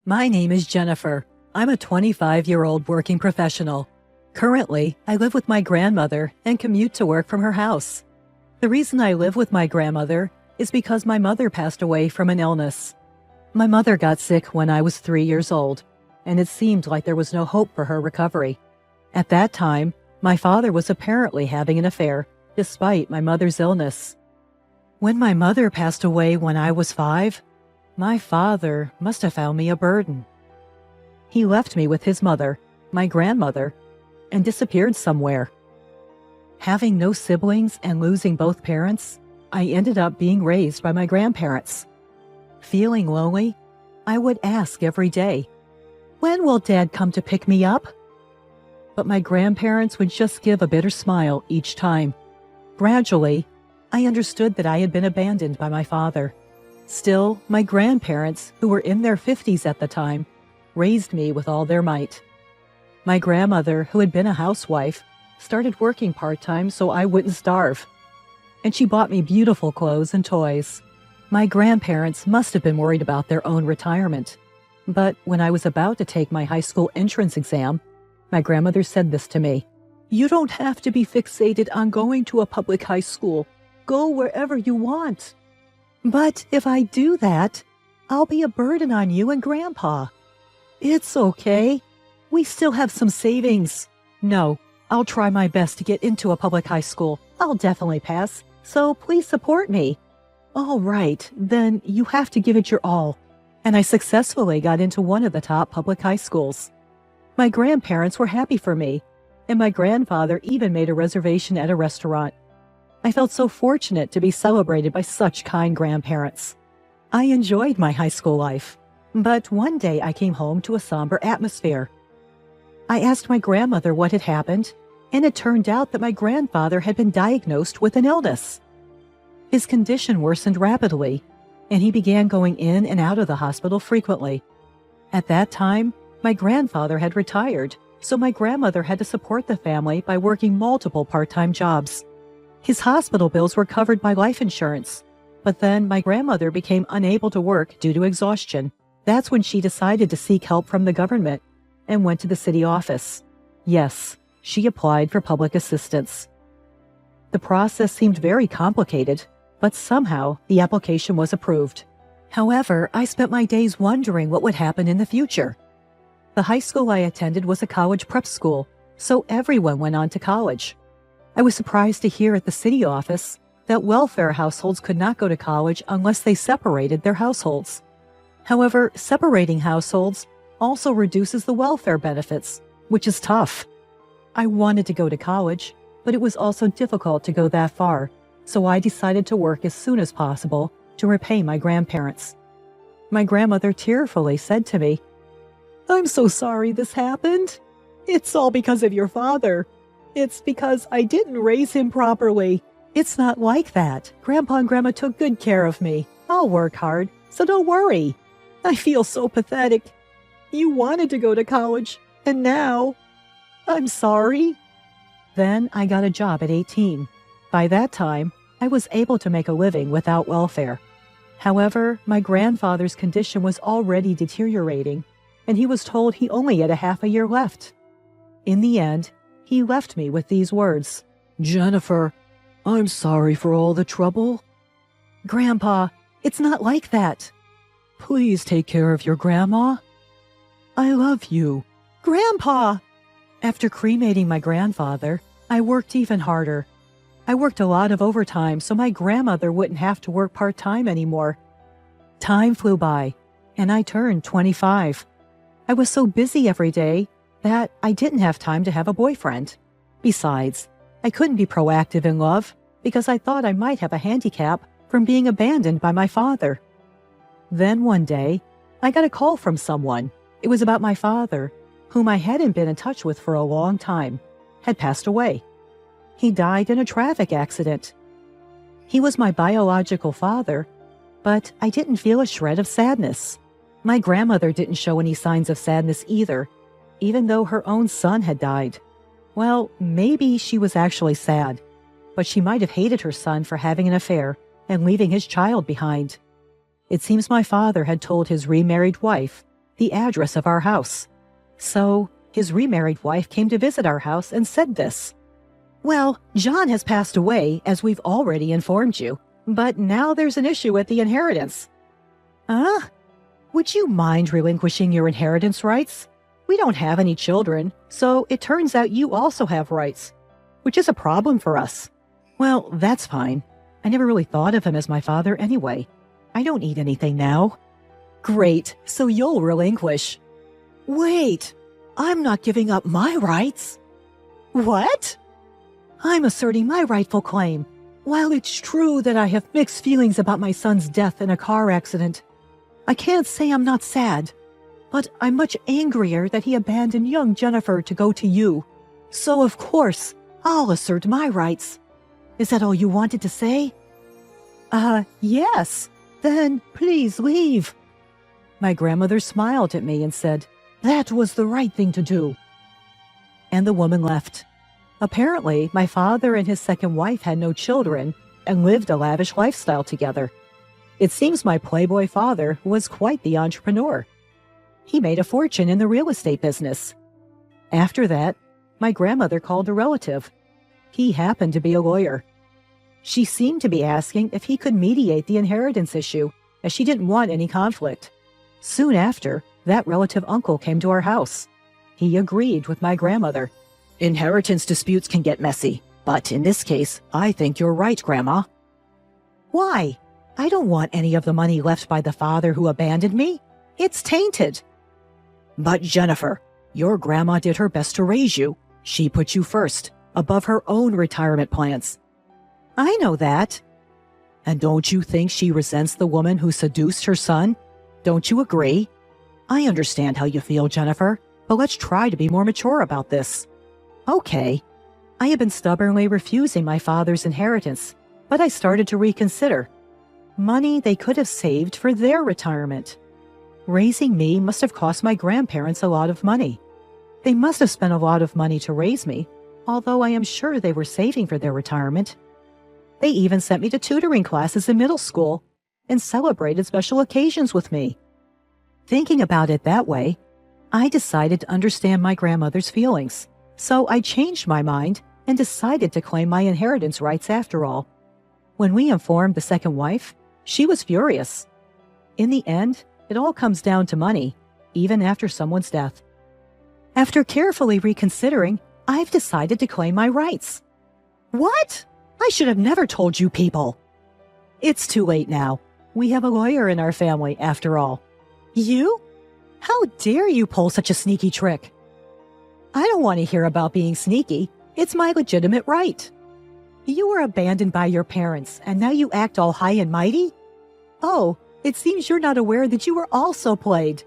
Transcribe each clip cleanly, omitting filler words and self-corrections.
My name is Jennifer. I'm a 25-year-old working professional. Currently, I live with my grandmother and commute to work from her house. The reason I live with my grandmother is because my mother passed away from an illness. My mother got sick when I was 3 years old, and it seemed like there was no hope for her recovery. At that time, my father was apparently having an affair, despite my mother's illness. When my mother passed away when I was 5, my father must have found me a burden. He left me with his mother, my grandmother, and disappeared somewhere. Having no siblings and losing both parents, I ended up being raised by my grandparents. Feeling lonely, I would ask every day, "When will Dad come to pick me up?" But my grandparents would just give a bitter smile each time. Gradually, I understood that I had been abandoned by my father. Still, my grandparents, who were in their 50s at the time, raised me with all their might. My grandmother, who had been a housewife, started working part-time so I wouldn't starve. And she bought me beautiful clothes and toys. My grandparents must have been worried about their own retirement. But when I was about to take my high school entrance exam, my grandmother said this to me: "You don't have to be fixated on going to a public high school. Go wherever you want." "But if I do that, I'll be a burden on you and Grandpa." "It's okay. We still have some savings." "No, I'll try my best to get into a public high school. I'll definitely pass, so please support me." "All right, then you have to give it your all." And I successfully got into one of the top public high schools. My grandparents were happy for me, and my grandfather even made a reservation at a restaurant. I felt so fortunate to be celebrated by such kind grandparents. I enjoyed my high school life, but one day I came home to a somber atmosphere. I asked my grandmother what had happened, and it turned out that my grandfather had been diagnosed with an illness. His condition worsened rapidly, and he began going in and out of the hospital frequently. At that time, my grandfather had retired, so my grandmother had to support the family by working multiple part-time jobs. His hospital bills were covered by life insurance, but then my grandmother became unable to work due to exhaustion. That's when she decided to seek help from the government and went to the city office. Yes, she applied for public assistance. The process seemed very complicated, but somehow the application was approved. However, I spent my days wondering what would happen in the future. The high school I attended was a college prep school, so everyone went on to college. I was surprised to hear at the city office that welfare households could not go to college unless they separated their households. However, separating households also reduces the welfare benefits, which is tough. I wanted to go to college, but it was also difficult to go that far, so I decided to work as soon as possible to repay my grandparents. My grandmother tearfully said to me, "I'm so sorry this happened. It's all because of your father. It's because I didn't raise him properly." "It's not like that. Grandpa and Grandma took good care of me. I'll work hard, so don't worry." "I feel so pathetic. You wanted to go to college, and now I'm sorry." Then I got a job at 18. By that time, I was able to make a living without welfare. However, my grandfather's condition was already deteriorating, and he was told he only had a half a year left. In the end, he left me with these words: "Jennifer, I'm sorry for all the trouble." "Grandpa, it's not like that." "Please take care of your grandma." "I love you." "Grandpa!" After cremating my grandfather, I worked even harder. I worked a lot of overtime so my grandmother wouldn't have to work part-time anymore. Time flew by, and I turned 25. I was so busy every day that I didn't have time to have a boyfriend. Besides, I couldn't be proactive in love because I thought I might have a handicap from being abandoned by my father. Then one day, I got a call from someone. It was about my father, whom I hadn't been in touch with for a long time, had passed away. He died in a traffic accident. He was my biological father, but I didn't feel a shred of sadness. My grandmother didn't show any signs of sadness either, even though her own son had died. Well, maybe she was actually sad, but she might have hated her son for having an affair and leaving his child behind. It seems my father had told his remarried wife the address of our house. So his remarried wife came to visit our house and said this. Well, John has passed away, as we've already informed you, but now there's an issue with the inheritance. Huh? Would you mind relinquishing your inheritance rights? We don't have any children, so it turns out you also have rights, which is a problem for us. Well, that's fine. I never really thought of him as my father anyway. I don't need anything now. Great, so you'll relinquish. Wait, I'm not giving up my rights. What? I'm asserting my rightful claim. While it's true that I have mixed feelings about my son's death in a car accident, I can't say I'm not sad, but I'm much angrier that he abandoned young Jennifer to go to you. So of course, I'll assert my rights. Is that all you wanted to say? Yes. Then please leave. My grandmother smiled at me and said, that was the right thing to do. And the woman left. Apparently, my father and his second wife had no children and lived a lavish lifestyle together. It seems my playboy father was quite the entrepreneur. He made a fortune in the real estate business. After that, my grandmother called a relative. He happened to be a lawyer. She seemed to be asking if he could mediate the inheritance issue, as she didn't want any conflict. Soon after, that relative uncle came to our house. He agreed with my grandmother. Inheritance disputes can get messy, but in this case, I think you're right, Grandma. Why? I don't want any of the money left by the father who abandoned me. It's tainted. But Jennifer, your grandma did her best to raise you. She put you first, above her own retirement plans. I know that. And don't you think she resents the woman who seduced her son? Don't you agree? I understand how you feel, Jennifer, but let's try to be more mature about this. Okay. I had been stubbornly refusing my father's inheritance, but I started to reconsider. Money they could have saved for their retirement. Raising me must have cost my grandparents a lot of money. They must have spent a lot of money to raise me, although I am sure they were saving for their retirement. They even sent me to tutoring classes in middle school and celebrated special occasions with me. Thinking about it that way, I decided to understand my grandmother's feelings. So I changed my mind and decided to claim my inheritance rights after all. When we informed the second wife, she was furious. In the end, it all comes down to money, even after someone's death. After carefully reconsidering, I've decided to claim my rights. What? I should have never told you people. It's too late now. We have a lawyer in our family, after all. You? How dare you pull such a sneaky trick? I don't want to hear about being sneaky. It's my legitimate right. You were abandoned by your parents, and now you act all high and mighty? Oh, it seems you're not aware that you were also played.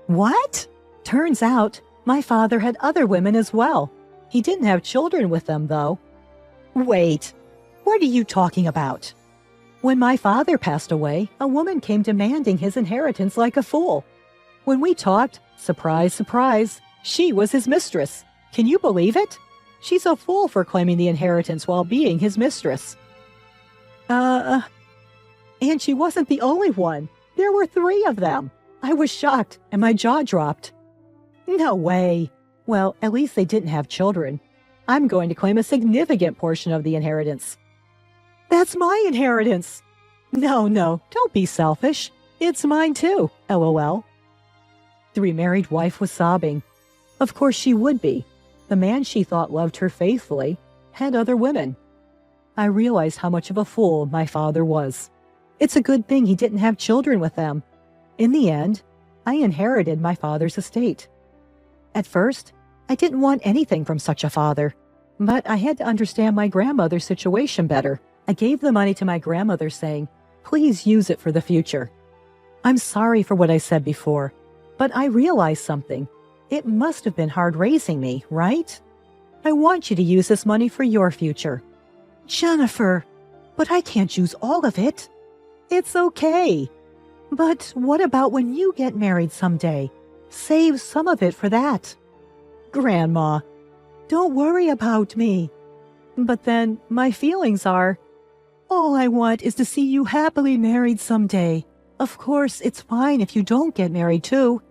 What? Turns out, my father had other women as well. He didn't have children with them, though. Wait, what are you talking about? When my father passed away, a woman came demanding his inheritance like a fool. When we talked, surprise, surprise, she was his mistress. Can you believe it? She's a fool for claiming the inheritance while being his mistress. And she wasn't the only one. There were 3 of them. I was shocked, and my jaw dropped. No way. Well, at least they didn't have children. I'm going to claim a significant portion of the inheritance. That's my inheritance. No, don't be selfish. It's mine too, LOL. The remarried wife was sobbing. Of course she would be. The man she thought loved her faithfully had other women. I realized how much of a fool my father was. It's a good thing he didn't have children with them. In the end, I inherited my father's estate. At first, I didn't want anything from such a father, but I had to understand my grandmother's situation better. I gave the money to my grandmother saying, please use it for the future. I'm sorry for what I said before, but I realized something. It must have been hard raising me, right? I want you to use this money for your future. Jennifer, but I can't use all of it. It's okay. But what about when you get married someday? Save some of it for that. Grandma, don't worry about me. But then my feelings are, all I want is to see you happily married someday. Of course, it's fine if you don't get married too.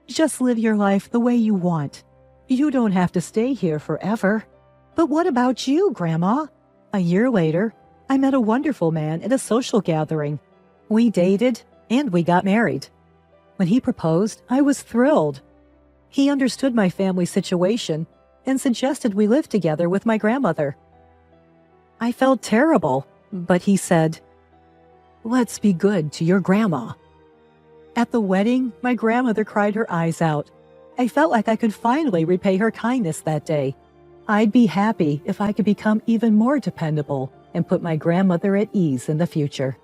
Just live your life the way you want. You don't have to stay here forever. But what about you, Grandma? A year later, I met a wonderful man at a social gathering. We dated and we got married. When he proposed, I was thrilled. He understood my family situation and suggested we live together with my grandmother. I felt terrible, but he said, "Let's be good to your grandma." At the wedding, my grandmother cried her eyes out. I felt like I could finally repay her kindness that day. I'd be happy if I could become even more dependable and put my grandmother at ease in the future.